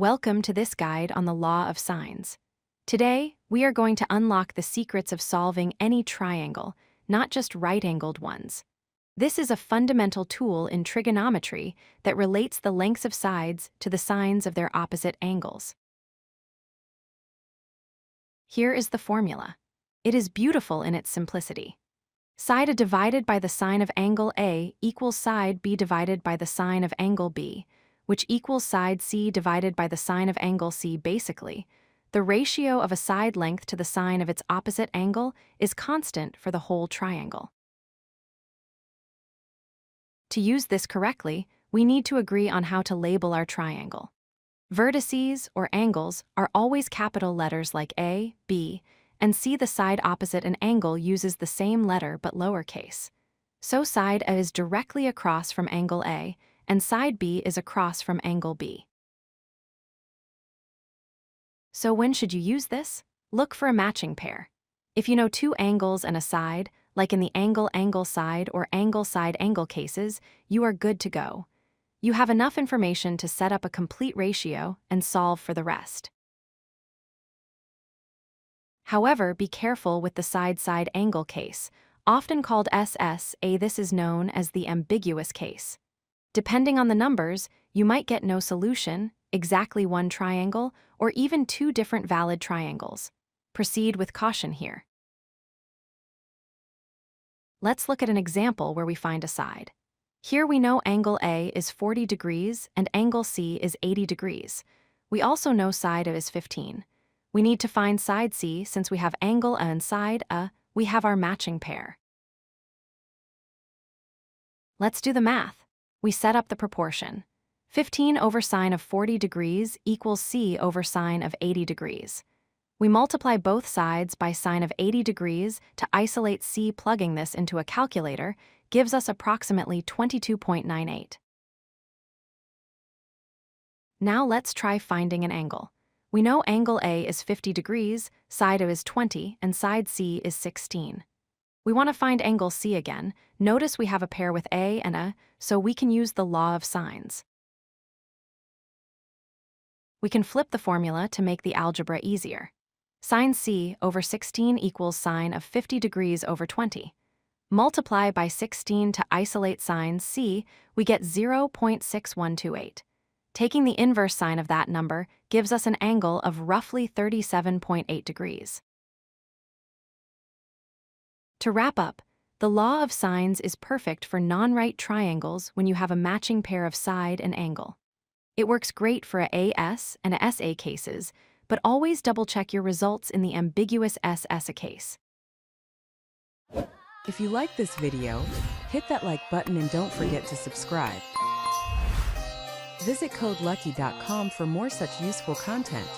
Welcome to this guide on the law of sines. Today, we are going to unlock the secrets of solving any triangle, not just right-angled ones. This is a fundamental tool in trigonometry that relates the lengths of sides to the sines of their opposite angles. Here is the formula. It is beautiful in its simplicity. Side A divided by the sine of angle A equals side B divided by the sine of angle B, which equals side C divided by the sine of angle C. Basically, the ratio of a side length to the sine of its opposite angle is constant for the whole triangle. To use this correctly, we need to agree on how to label our triangle. Vertices, or angles, are always capital letters like A, B, and C. The side opposite an angle uses the same letter but lowercase. So side A is directly across from angle A, and side B is across from angle B. So when should you use this? Look for a matching pair. If you know two angles and a side, like in the angle-angle side or angle-side-angle cases, you are good to go. You have enough information to set up a complete ratio and solve for the rest. However, be careful with the side-side angle case, often called SSA. This is known as the ambiguous case. Depending on the numbers, you might get no solution, exactly one triangle, or even two different valid triangles. Proceed with caution here. Let's look at an example where we find a side. Here we know angle A is 40 degrees and angle C is 80 degrees. We also know side A is 15. We need to find side C. Since we have angle A and side A, we have our matching pair. Let's do the math. We set up the proportion. 15 over sine of 40 degrees equals C over sine of 80 degrees. We multiply both sides by sine of 80 degrees to isolate C. Plugging this into a calculator gives us approximately 22.98. Now let's try finding an angle. We know angle A is 50 degrees, side A is 20, and side C is 16. We want to find angle C again. Notice we have a pair with A and A, so we can use the law of sines. We can flip the formula to make the algebra easier. Sine C over 16 equals sine of 50 degrees over 20. Multiply by 16 to isolate sine C, we get 0.6128. Taking the inverse sine of that number gives us an angle of roughly 37.8 degrees. To wrap up, the law of sines is perfect for non-right triangles when you have a matching pair of side and angle. It works great for AAS and ASA cases, but always double-check your results in the ambiguous ASA case. If you like this video, hit that like button and don't forget to subscribe. Visit codelucky.com for more such useful content.